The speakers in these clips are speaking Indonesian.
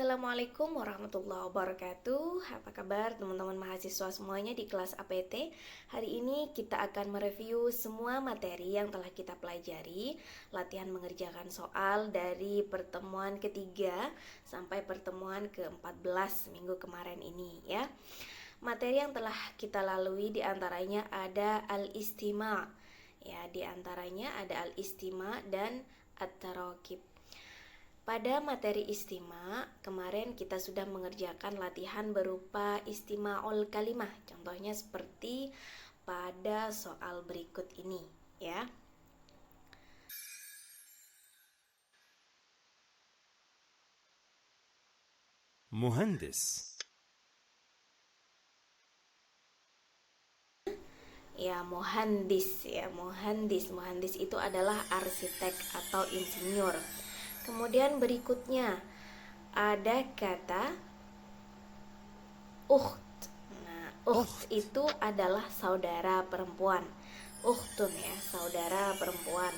Assalamualaikum warahmatullahi wabarakatuh. Apa kabar teman-teman mahasiswa semuanya di kelas APT? Hari ini kita akan mereview semua materi yang telah kita pelajari, latihan mengerjakan soal dari pertemuan ketiga sampai pertemuan ke-14 minggu kemarin ini ya. Materi yang telah kita lalui diantaranya ada al-istima. Ya, diantaranya ada al-istima dan at-tarakib. Pada materi istima, kemarin kita sudah mengerjakan latihan berupa istima'ul kalimah. Contohnya seperti pada soal berikut ini, ya. مهندس. Ya, muhandis ya, muhandis. Muhandis itu adalah arsitek atau insinyur. Kemudian berikutnya ada kata ukht. Nah, ukht itu adalah saudara perempuan. Ukhtun ya, saudara perempuan.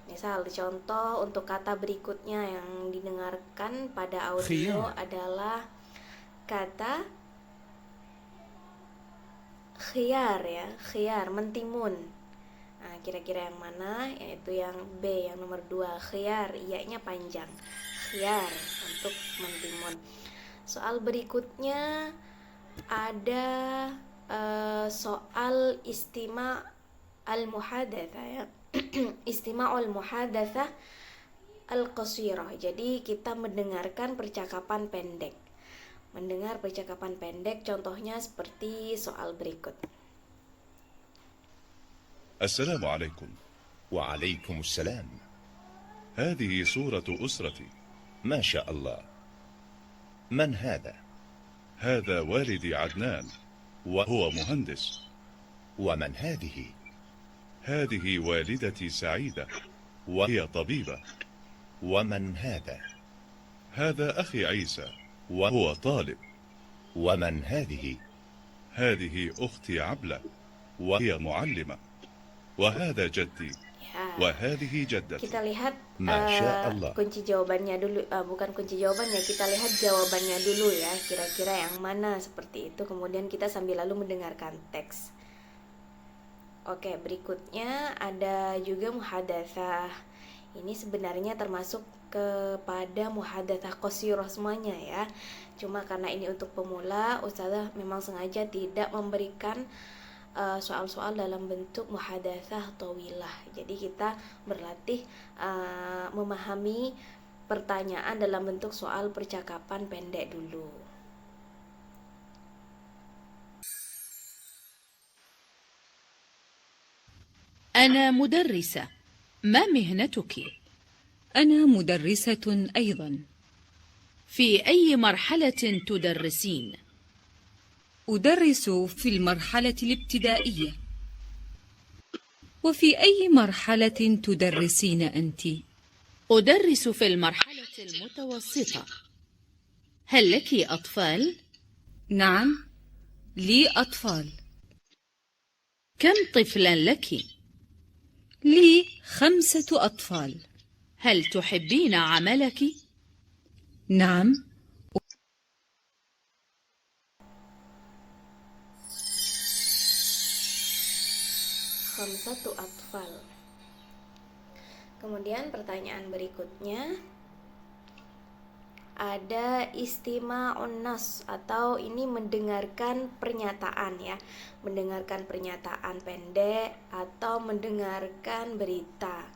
Misal contoh untuk kata berikutnya yang didengarkan pada audio khiyar. adalah kata khiyar ya, khiyar, mentimun. Nah, kira-kira yang mana? Yaitu yang B, yang nomor 2, khiyar, iya-nya panjang. Khiyar untuk mentimun. Soal berikutnya ada soal istima al-muhadatsa ya. Istima al-muhadatsa al-qasirah. Jadi kita mendengarkan percakapan pendek. Mendengar percakapan pendek contohnya seperti soal berikut. السلام عليكم. وعليكم السلام. هذه صورة أسرتي. ما شاء الله. من هذا؟ هذا والدي عدنان وهو مهندس. ومن هذه؟ هذه والدتي سعيدة وهي طبيبة. ومن هذا؟ هذا أخي عيسى وهو طالب. ومن هذه؟ هذه أختي عبلة وهي معلمة. وهذا جدي وهذه جدتي. Kita lihat Masya Allah. kunci jawabannya dulu, bukan kunci jawabannya, kita lihat jawabannya dulu ya, kira-kira yang mana seperti itu, kemudian kita sambil lalu mendengarkan teks. Oke, berikutnya ada juga muhadatsah. Ini sebenarnya termasuk kepada muhadatsah qasirah semuanya ya. Cuma karena ini untuk pemula, Ustazah memang sengaja tidak memberikan soal-soal dalam bentuk muhadatsah tawilah. Jadi kita berlatih memahami pertanyaan dalam bentuk soal percakapan pendek dulu. أنا مدرسة. ما مهنتك؟ أنا مدرسة أيضا. في أي مرحلة تدرسين؟ أدرس في المرحلة الابتدائية. وفي أي مرحلة تدرسين أنت؟ أدرس في المرحلة المتوسطة. هل لك أطفال؟ نعم، لي أطفال. كم طفلا لك؟ لي 5 أطفال. هل تحبين عملك؟ نعم. Khamsatu atfal. Kemudian pertanyaan berikutnya ada istima'un nas, atau ini mendengarkan pernyataan ya, mendengarkan pernyataan pendek atau mendengarkan berita,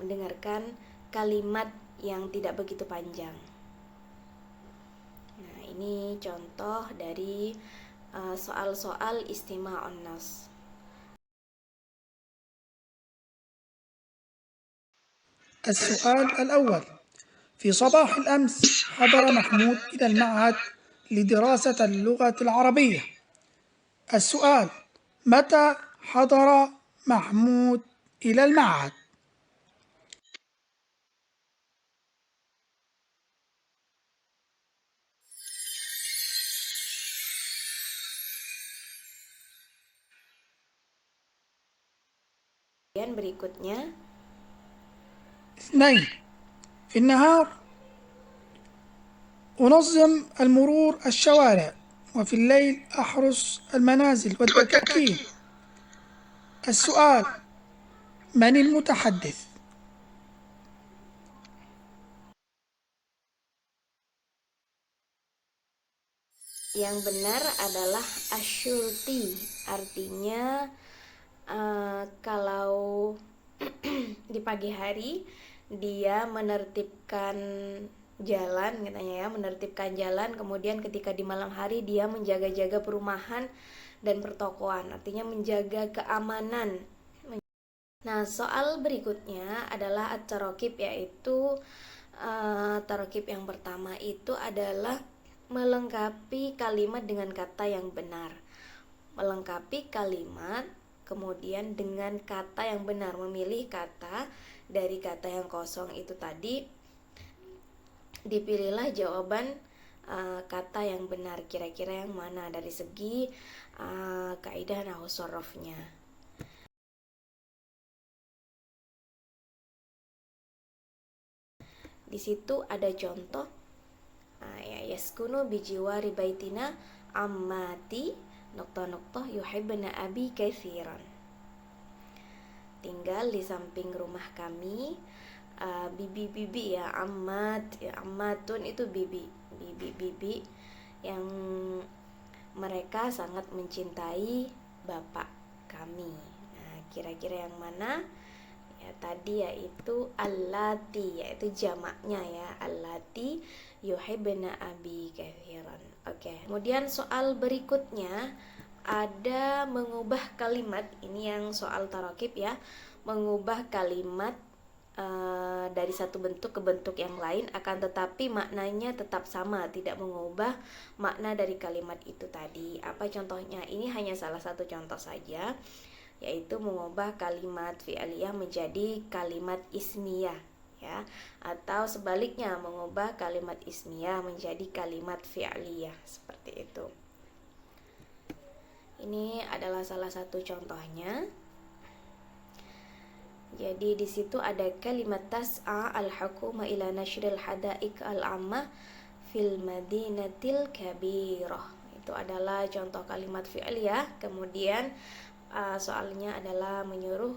mendengarkan kalimat yang tidak begitu panjang. Nah, ini contoh dari soal-soal istima'un nas. السؤال الأول: في صباح الأمس حضر محمود إلى المعهد لدراسة اللغة العربية. السؤال: متى حضر محمود إلى المعهد؟ Kemudian berikutnya 2. في النهار أنظم المرور الشوارع، وفي الليل أحرس المنازل والدكاكين. السؤال: من المتحدث؟ Yang benar adalah asyurti, artinya kalau di pagi hari dia menertibkan jalan katanya ya, menertibkan jalan, kemudian ketika di malam hari dia menjaga-jaga perumahan dan pertokoan, artinya menjaga keamanan. Nah, soal berikutnya adalah at-taraqib, yaitu taraqib yang pertama itu adalah melengkapi kalimat dengan kata yang benar. Melengkapi kalimat kemudian dengan kata yang benar, memilih kata dari kata yang kosong itu tadi, dipilihlah jawaban kata yang benar. Kira-kira yang mana dari segi kaidah nahwu shorofnya. Di situ ada contoh ya, yaskunu bijiwari baitina ammati nokta-nokta yuhibbuna abi katsiran. Tinggal di samping rumah kami bibi-bibi ya, ammatun itu bibi-bibi yang mereka sangat mencintai bapak kami. Nah, kira-kira yang mana? Ya, tadi yaitu allati, yaitu jamaknya ya, allati yuhibbuna abi katsiran. Oke. Kemudian soal berikutnya ada mengubah kalimat. Ini yang soal taraqib ya, mengubah kalimat dari satu bentuk ke bentuk yang lain, akan tetapi maknanya tetap sama, tidak mengubah makna dari kalimat itu tadi. Apa contohnya? Ini hanya salah satu contoh saja, yaitu mengubah kalimat fi'liyah menjadi kalimat ismiyah ya, atau sebaliknya mengubah kalimat ismiyah menjadi kalimat fi'liyah, seperti itu. Ini adalah salah satu contohnya. Jadi di situ ada kalimat tas'a al-hukuma ila nashril hadaik al-ammah fil madinatil kabirah. Itu adalah contoh kalimat fi'liyah. Kemudian soalnya adalah menyuruh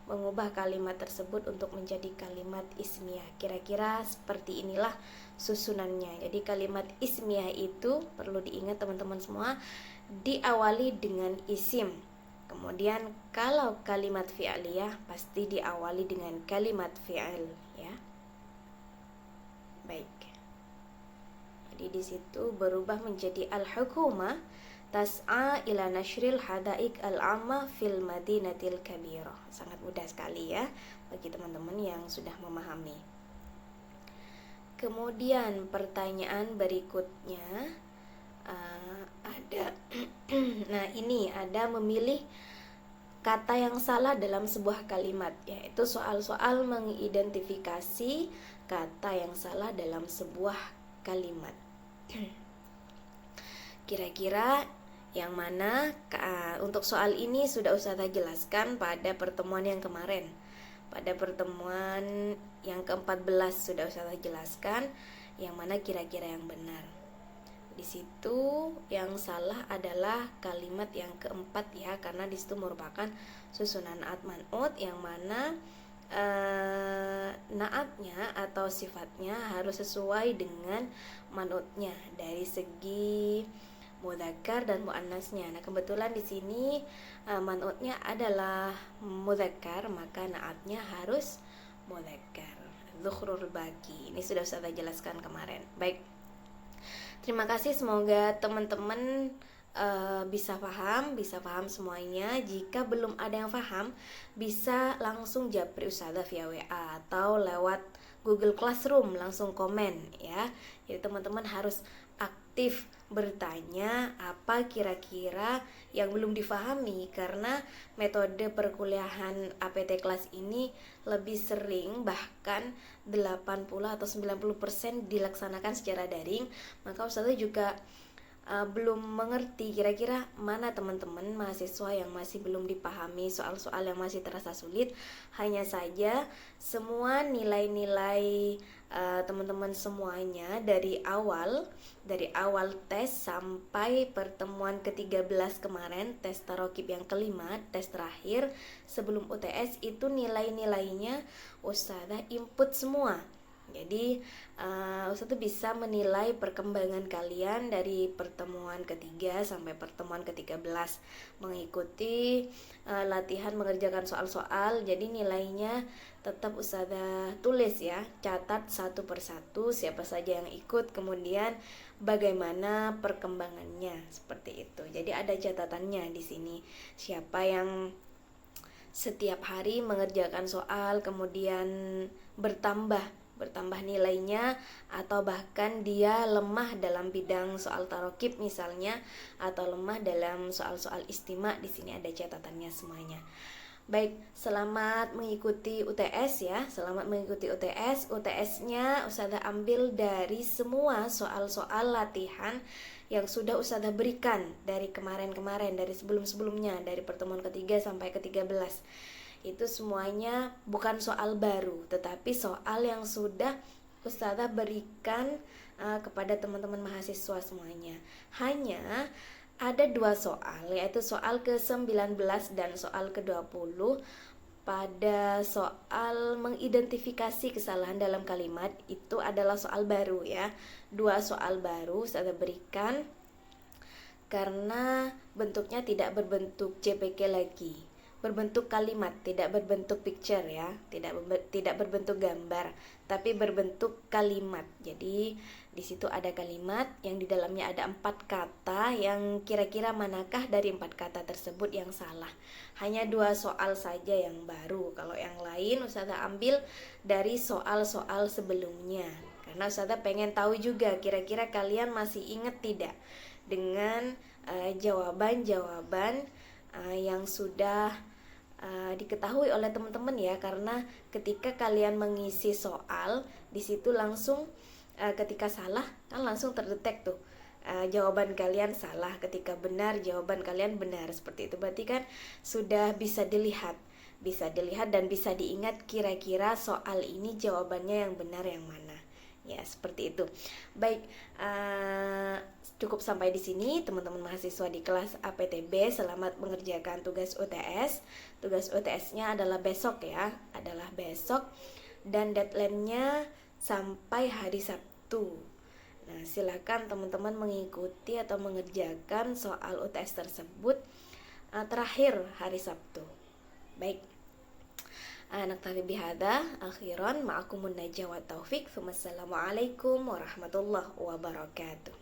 mengubah kalimat tersebut untuk menjadi kalimat ismiyah. Kira-kira seperti inilah susunannya. Jadi kalimat ismiyah itu perlu diingat teman-teman semua, diawali dengan isim. Kemudian kalau kalimat fi'liyah pasti diawali dengan kalimat fi'il ya. Baik. Jadi di situ berubah menjadi al-hukuma tas'a ila nashril hadaik al-amma fil madinatil kabirah. Sangat mudah sekali ya bagi teman-teman yang sudah memahami. Kemudian pertanyaan berikutnya ada nah ini ada memilih kata yang salah dalam sebuah kalimat, yaitu soal-soal mengidentifikasi kata yang salah dalam sebuah kalimat. Kira-kira yang mana? Untuk soal ini sudah Ustazah jelaskan pada pertemuan yang kemarin. Pada pertemuan yang ke-14 sudah Ustazah jelaskan yang mana kira-kira yang benar. Di situ yang salah adalah kalimat yang keempat ya, karena di situ merupakan susunan naat man'ut yang mana naatnya atau sifatnya harus sesuai dengan man'utnya dari segi mudzakkar dan muannasnya. Nah, kebetulan di sini man'utnya adalah mudzakkar, maka naatnya harus mudzakkar. Dzukhrul baqi. Ini sudah saya jelaskan kemarin. Baik. Terima kasih, semoga teman-teman bisa paham semuanya. Jika belum ada yang paham, bisa langsung japri Ustazah via WA atau lewat Google Classroom, langsung komen ya. Jadi teman-teman harus aktif bertanya apa kira-kira yang belum difahami, karena metode perkuliahan APT kelas ini lebih sering, bahkan 80 atau 90% dilaksanakan secara daring. Maka Ustazah juga belum mengerti, kira-kira mana teman-teman mahasiswa yang masih belum dipahami soal-soal yang masih terasa sulit. Hanya saja semua nilai-nilai teman-teman semuanya dari awal tes sampai pertemuan ke-13 kemarin, tes tarokib yang kelima, tes terakhir sebelum UTS, itu nilai-nilainya Ustazah input semua. Jadi Ustazah bisa menilai perkembangan kalian dari pertemuan ketiga sampai pertemuan ke-13 mengikuti latihan mengerjakan soal-soal. Jadi nilainya tetap Ustazah tulis ya, catat satu persatu siapa saja yang ikut, kemudian bagaimana perkembangannya, seperti itu. Jadi ada catatannya di sini, siapa yang setiap hari mengerjakan soal kemudian bertambah nilainya, atau bahkan dia lemah dalam bidang soal tarokib misalnya, atau lemah dalam soal-soal istima, di sini ada catatannya semuanya. Baik, selamat mengikuti UTS ya. Selamat mengikuti UTS. UTS-nya Ustazah ambil dari semua soal-soal latihan yang sudah Ustazah berikan dari kemarin-kemarin, dari sebelum-sebelumnya, dari pertemuan ketiga sampai ke-13. Itu semuanya bukan soal baru, tetapi soal yang sudah Ustazah berikan kepada teman-teman mahasiswa semuanya. Hanya ada 2 soal, yaitu soal ke-19 dan soal ke-20. Pada soal mengidentifikasi kesalahan dalam kalimat, itu adalah soal baru ya. 2 soal baru Ustazah berikan karena bentuknya tidak berbentuk JPK lagi, berbentuk kalimat, tidak berbentuk picture ya, tidak berbentuk gambar, tapi berbentuk kalimat. Jadi di situ ada kalimat yang di dalamnya ada 4 kata, yang kira-kira manakah dari 4 kata tersebut yang salah. Hanya 2 soal saja yang baru. Kalau yang lain Ustazah ambil dari soal-soal sebelumnya, karena Ustazah pengen tahu juga kira-kira kalian masih ingat tidak dengan jawaban-jawaban yang sudah diketahui oleh teman-teman ya. Karena ketika kalian mengisi soal di situ langsung ketika salah kan langsung terdetek tuh jawaban kalian salah, ketika benar jawaban kalian benar, seperti itu. Berarti kan sudah bisa dilihat dan bisa diingat kira-kira soal ini jawabannya yang benar yang mana ya, seperti itu. Baik, cukup sampai di sini teman-teman mahasiswa di kelas APTB. Selamat mengerjakan tugas UTS. Tugas UTS-nya adalah besok ya, dan deadline-nya sampai hari Sabtu. Nah, silakan teman-teman mengikuti atau mengerjakan soal UTS tersebut terakhir hari Sabtu. Baik, naktafi bihadza, akhiran ma'akumun najwa taufik. Wassalamualaikum warahmatullahi wabarakatuh.